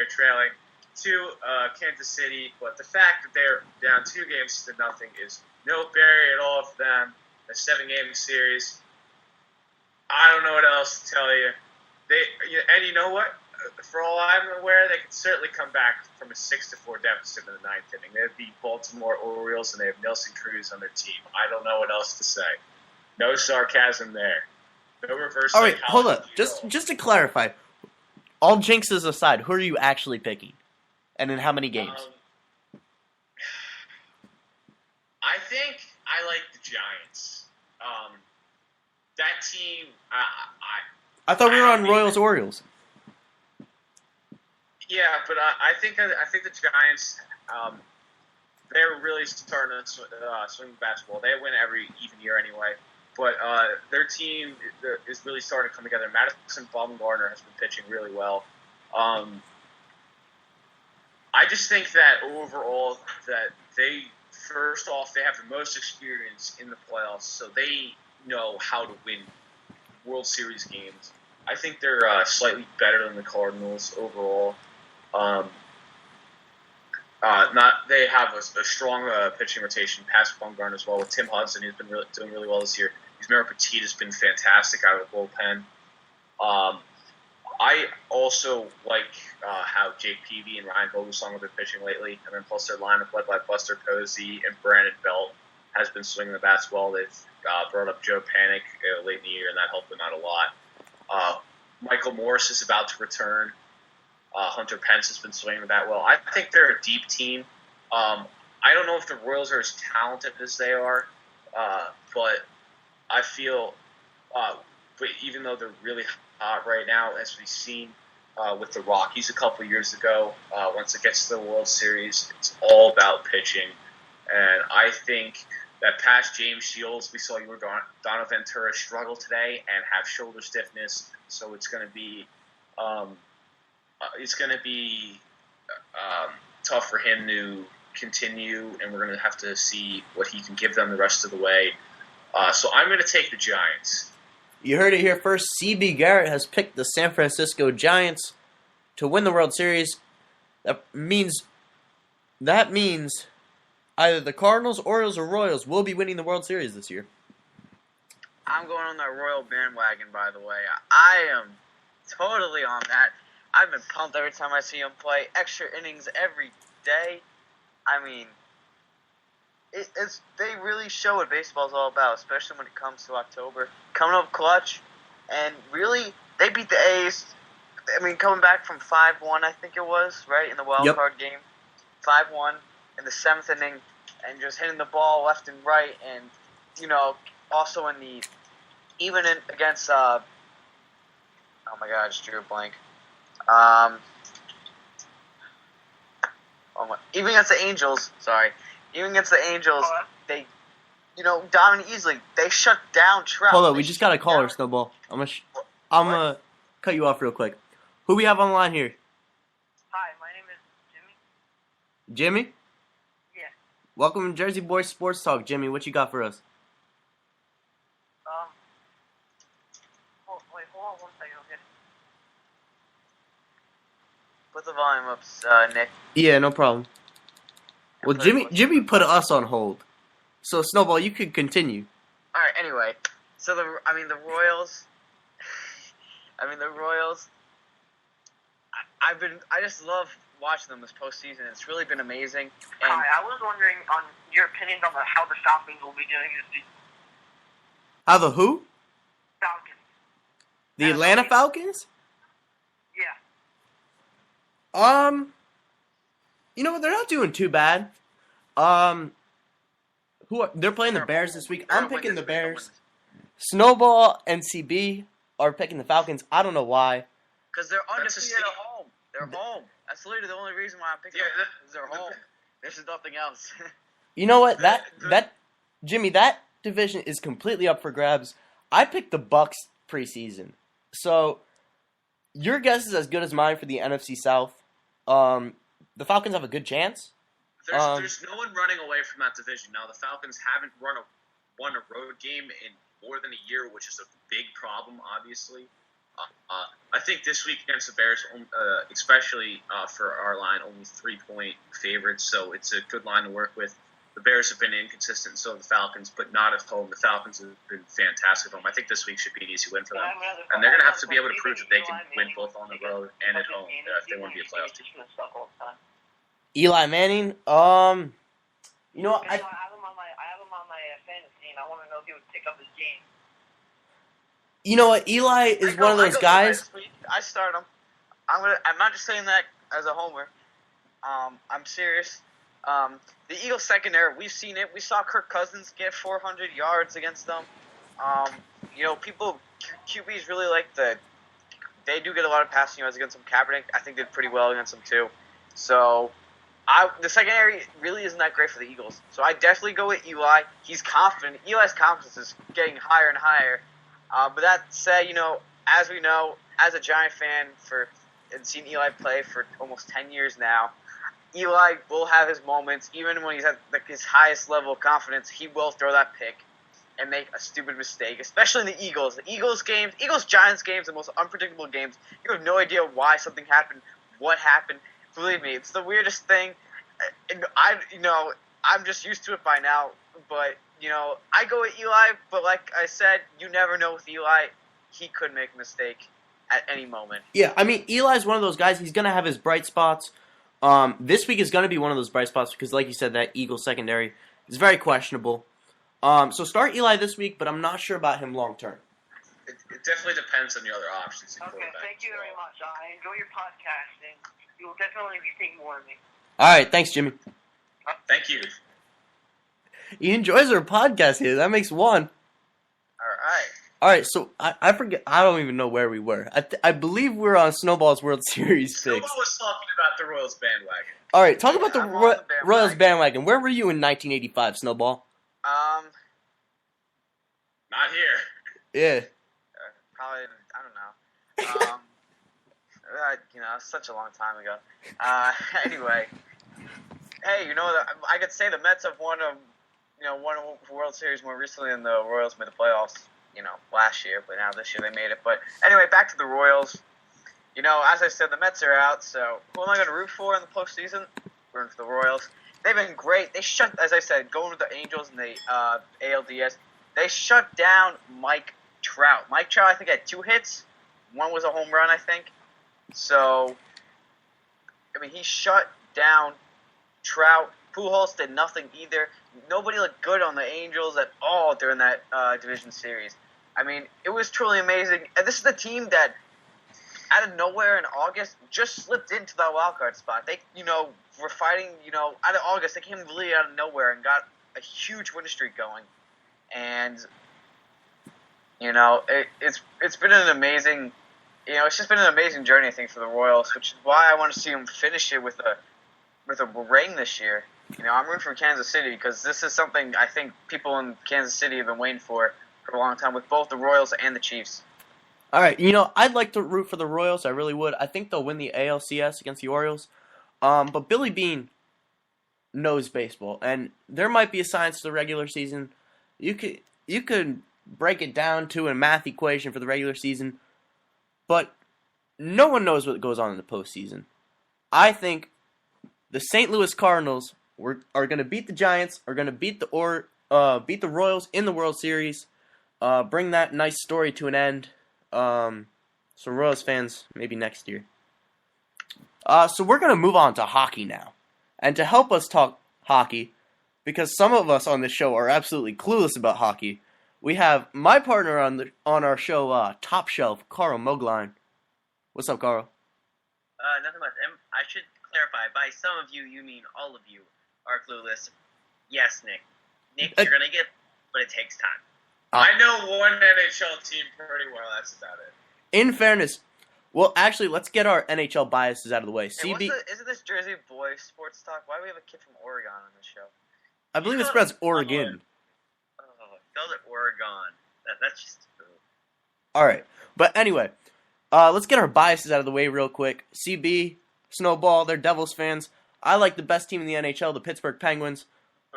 trailing to Kansas City, but the fact that they're down 2-0 is no barrier at all for them. A 7-game series. I don't know what else to tell you. And you know what? For all I'm aware, they could certainly come back from a 6-4 deficit in the ninth inning. They have the Baltimore Orioles, and they have Nelson Cruz on their team. I don't know what else to say. No sarcasm there. No reverse. All right, hold up. Just to clarify, all jinxes aside, who are you actually picking, and in how many games? I think I like the Giants. That team, I thought we were on Royals Orioles. Yeah, but I think the Giants, they're really starting to swing the basketball. They win every even year anyway. But their team is really starting to come together. Madison Bumgarner has been pitching really well. I just think that overall that they, first off, they have the most experience in the playoffs, so they know how to win World Series games. I think they're slightly better than the Cardinals overall. They have a strong pitching rotation past Bumgarner as well with Tim Hudson. He's been doing really well this year. Yusmeiro Petit has been fantastic out of the bullpen. I also like how Jake Peavy and Ryan Vogelsong have been pitching lately. And then plus their lineup led by Buster Posey and Brandon Belt has been swinging the bats well. They've brought up Joe Panic late in the year, and that helped them out a lot. Michael Morris is about to return. Hunter Pence has been swinging the bat well. I think they're a deep team. I don't know if the Royals are as talented as they are, but I feel, but even though they're really hot right now, as we've seen with the Rockies a couple of years ago, once it gets to the World Series, it's all about pitching. And I think that past James Shields, we saw Donovan Ventura struggle today and have shoulder stiffness, so it's going to be tough for him to continue, and we're going to have to see what he can give them the rest of the way. So I'm going to take the Giants. You heard it here first. C.B. Garrett has picked the San Francisco Giants to win the World Series. That means either the Cardinals, Orioles, or Royals will be winning the World Series this year. I'm going on that Royal bandwagon, by the way. I am totally on that. I've been pumped every time I see him play. Extra innings every day. I mean, they really show what baseball's all about, especially when it comes to October. Coming up clutch, and really, they beat the A's. I mean, coming back from 5-1, I think it was, right, in the wild card game. 5-1 in the 7th inning, and just hitting the ball left and right, and, also against, oh my God, I just drew a blank. Even against the Angels, they, dominate easily. They shut down Trout. Hold on, we just got a caller, Snowball. I'm gonna cut you off real quick. Who we have on the line here? Hi, my name is Jimmy. Jimmy? Yeah. Welcome to Jersey Boys Sports Talk, Jimmy. What you got for us? Wait, hold on one second, okay? Put the volume up, Nick. Yeah, no problem. Well, Jimmy put us on hold. So, Snowball, you could continue. All right, anyway. So, the Royals... I just love watching them this postseason. It's really been amazing. And Hi, I was wondering on your opinion on how the Falcons will be doing this season. How the who? Falcons. The Atlanta Falcons? Yeah. You know what? They're not doing too bad. They're playing the Bears this week. I'm picking the Bears. Snowball and CB are picking the Falcons. I don't know why. Because they're undefeated at home. They're home. That's literally the only reason why I'm picking them. Because they're home. There's nothing else. You know what? Jimmy, that division is completely up for grabs. I picked the Bucks preseason. So, your guess is as good as mine for the NFC South. The Falcons have a good chance. There's no one running away from that division. Now, the Falcons haven't won a road game in more than a year, which is a big problem, obviously. I think this week against the Bears, especially for our line, only 3-point favorites, so it's a good line to work with. The Bears have been inconsistent, so have the Falcons, but not at home. The Falcons have been fantastic at home. I think this week should be an easy win for them. And they're going to have to be able to prove that they can win both on the road and at home if they want to be a playoff team. Eli Manning, you know, I have him on my fantasy, and I want to know if he would pick up his game. you know what? Eli is one of those guys. I start him. I'm not just saying that as a homer. I'm serious. The Eagles secondary, we've seen it. We saw Kirk Cousins get 400 yards against them. QBs really like they do get a lot of passing yards against them. Kaepernick, I think, did pretty well against them too. So, the secondary really isn't that great for the Eagles. So I definitely go with Eli. He's confident. Eli's confidence is getting higher and higher. But that said, as we know, as a Giant fan and seen Eli play for almost 10 years now, Eli will have his moments. Even when he's at his highest level of confidence, he will throw that pick and make a stupid mistake, especially in the Eagles. The Eagles games, Eagles-Giants games, the most unpredictable games. You have no idea why something happened, what happened. Believe me, it's the weirdest thing. And I'm just used to it by now. But, I go with Eli, but like I said, you never know with Eli. He could make a mistake at any moment. Yeah, I mean, Eli's one of those guys. He's going to have his bright spots. This week is going to be one of those bright spots because, like you said, that Eagles secondary is very questionable. So start Eli this week, but I'm not sure about him long term. It definitely depends on the other options. Okay, thank you very much. I enjoy your podcast, and you will definitely be thinking more of me. All right, thanks, Jimmy. Thank you. He enjoys our podcast here. That makes one. All right, so I forget. I don't even know where we were. I believe we're on Snowball's World Series picks. Snowball was talking about the Royals bandwagon. All right, talk about the Royals bandwagon. Where were you in 1985, Snowball? Not here. Yeah. Probably, I don't know. It's such a long time ago. Anyway, hey, I could say the Mets have won a World Series more recently than the Royals made the playoffs. Last year, but now this year they made it. But anyway, back to the Royals. As I said, the Mets are out, so who am I going to root for in the postseason? Rooting for the Royals. They've been great. They as I said, going with the Angels in the ALDS, they shut down Mike Trout. Mike Trout, I think, had 2 hits. One was a home run, I think. So, he shut down Trout. Pujols did nothing either. Nobody looked good on the Angels at all during that division series. It was truly amazing. And this is the team that, out of nowhere in August, just slipped into that wild card spot. They, were fighting, out of August. They came really out of nowhere and got a huge win streak going. And, it's been an amazing, it's just been an amazing journey, I think, for the Royals, which is why I want to see them finish it with a ring this year. I'm rooting for Kansas City because this is something I think people in Kansas City have been waiting for a long time with both the Royals and the Chiefs. All right, I'd like to root for the Royals. I really would. I think they'll win the ALCS against the Orioles. But Billy Beane knows baseball, and there might be a science to the regular season. You could break it down to a math equation for the regular season, but no one knows what goes on in the postseason. I think the St. Louis Cardinals are going to beat the Giants, are going to beat the Royals in the World Series, bring that nice story to an end. So Royals fans, maybe next year. So we're going to move on to hockey now. And to help us talk hockey, because some of us on this show are absolutely clueless about hockey, we have my partner on our show, Top Shelf, Carl Mogline. What's up, Carl? Nothing much. I should clarify, by some of you, you mean all of you are clueless. Yes, Nick. Nick, you're going to get, but it takes time. I know one NHL team pretty well. That's about it. In fairness, well, actually, let's get our NHL biases out of the way. Hey, isn't this Jersey boy sports talk? Why do we have a kid from Oregon on this show? I believe it's pronounced Oregon. Call it Oregon. That's just... All right. But anyway, let's get our biases out of the way real quick. CB, Snowball, they're Devils fans. I like the best team in the NHL, the Pittsburgh Penguins.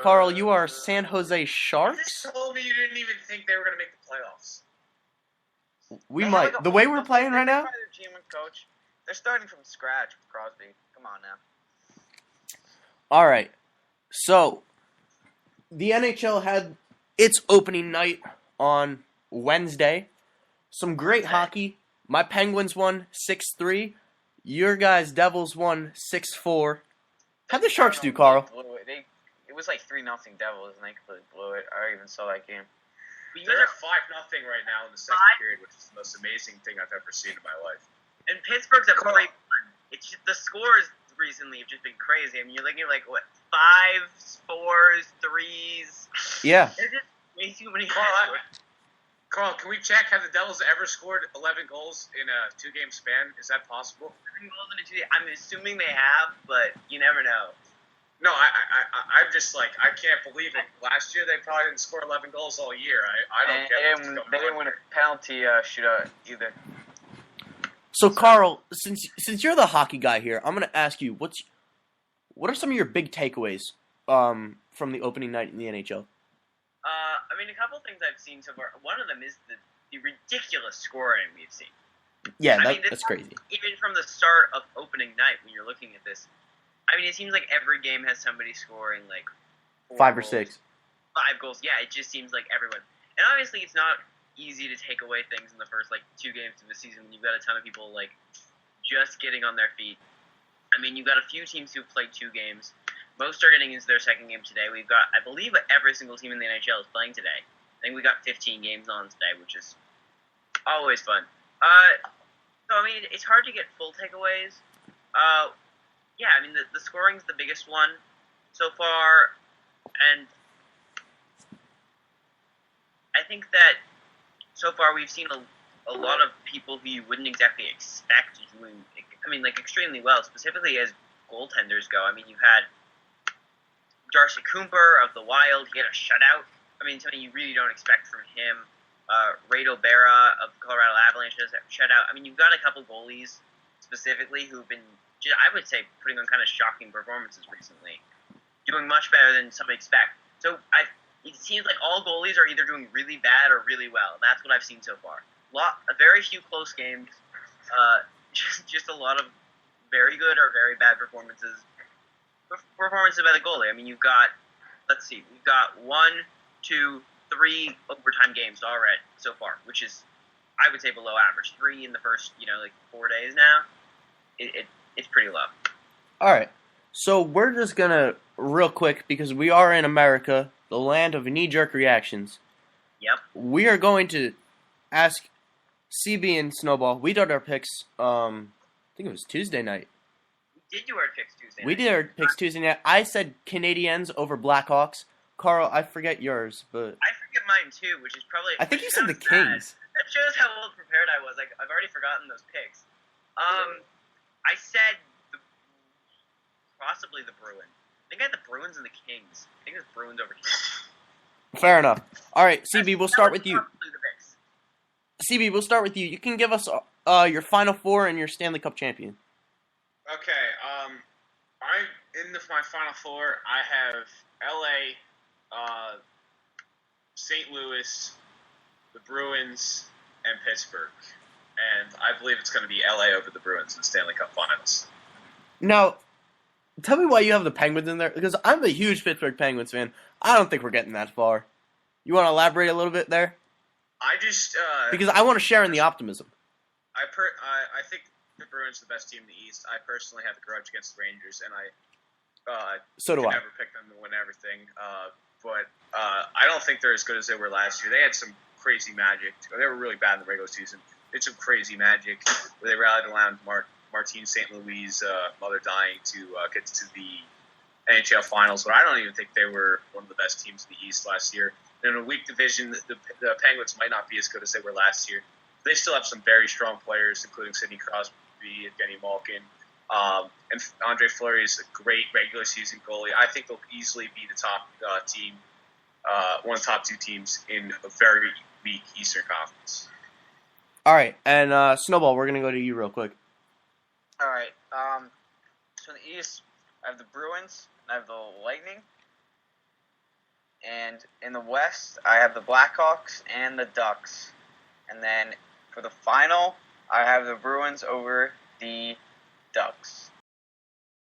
Carl, you are San Jose Sharks? You just told me you didn't even think they were going to make the playoffs. We They have, might. like, The way we're playing right now. Their GM and coach. They're starting from scratch with Crosby. Come on now. All right. So, the NHL had its opening night on Wednesday. Some great hockey. My Penguins won 6-3. Your guys' Devils won 6-4. How'd the Sharks do, Carl? It was like 3-0 Devils, and they completely blew it. I even saw that game. They're at 5-0 right now in the second period, which is the most amazing thing I've ever seen in my life. And Pittsburgh's at 3-1. It's just, the scores recently have just been crazy. I mean, you're looking at, like, what, 5s, 4s, 3s? Yeah. There's just way too many Carl, can we check? Have the Devils ever scored 11 goals in a 2-game span? Is that possible? I'm assuming they have, but you never know. No, I'm just like, I can't believe it. Last year, they probably didn't score 11 goals all year. I don't get what's going on. They didn't win a penalty shootout either. So, Carl, since you're the hockey guy here, I'm going to ask you, what are some of your big takeaways from the opening night in the NHL? I mean, a couple things I've seen so far. One of them is the ridiculous scoring we've seen. Yeah, I mean, that's crazy. Even from the start of opening night, when you're looking at this, I mean, it seems like every game has somebody scoring like 5 or 6. 5 goals. Yeah, it just seems like everyone. And obviously, it's not easy to take away things in the first like 2 games of the season when you've got a ton of people like just getting on their feet. I mean, you've got a few teams who've played 2 games. Most are getting into their second game today. We've got, I believe, every single team in the NHL is playing today. I think we got 15 games on today, which is always fun. So, I mean, it's hard to get full takeaways. Yeah, I mean, the scoring's the biggest one so far, and I think that so far we've seen a lot of people who you wouldn't exactly expect doing, I mean, like, extremely well, specifically as goaltenders go. I mean, you had Darcy Cooper of the Wild get a shutout. I mean, something you really don't expect from him. Ray O'Bara of the Colorado Avalanche has a shutout. I mean, you've got a couple goalies specifically who've been, I would say, putting on kind of shocking performances recently, doing much better than some expect. So it seems like all goalies are either doing really bad or really well. That's what I've seen so far. A very few close games, just a lot of very good or very bad performances by the goalie. I mean, you've got, we've got 1, 2, 3 overtime games already so far, which is, I would say, below average. 3 in the first, 4 days now. It's pretty low. All right. So we're just going to, real quick, because we are in America, the land of knee-jerk reactions. Yep. We are going to ask CB and Snowball. We did our picks, I think it was Tuesday night. We did do our picks Tuesday night. We did our picks Tuesday night. I said Canadiens over Blackhawks. Carl, I forget yours, but I forget mine too, which is probably. I think you said the sad. Kings. That shows how well prepared I was. Like, I've already forgotten those picks. I said possibly the Bruins. I think I had the Bruins and the Kings. I think it was Bruins over Kings. Fair enough. All right, CB, we'll start with you. Probably the picks. CB, we'll start with you. You can give us your Final Four and your Stanley Cup champion. Okay, my Final Four, I have LA, St. Louis, the Bruins, and Pittsburgh. And I believe it's going to be LA over the Bruins in the Stanley Cup Finals. Now, tell me why you have the Penguins in there, because I'm a huge Pittsburgh Penguins fan. I don't think we're getting that far. You want to elaborate a little bit there? I just... because I want to share in the optimism. I think the Bruins are the best team in the East. I personally have a grudge against the Rangers, and so do I. Never pick them to win everything. But I don't think they're as good as they were last year. They had some crazy magic. They were really bad in the regular season. It's some crazy magic where they rallied around Martin St. Louis' mother dying to get to the NHL Finals. But I don't even think they were one of the best teams in the East last year. In a weak division, the Penguins might not be as good as they were last year. They still have some very strong players, including Sidney Crosby, Evgeny Malkin, and Andre Fleury is a great regular season goalie. I think they'll easily be the top team, one of the top 2 teams in a very weak Eastern Conference. All right, and Snowball, we're going to go to you real quick. All right. So in the East, I have the Bruins, I have the Lightning, and in the West, I have the Blackhawks and the Ducks. And then for the final, I have the Bruins over the Ducks.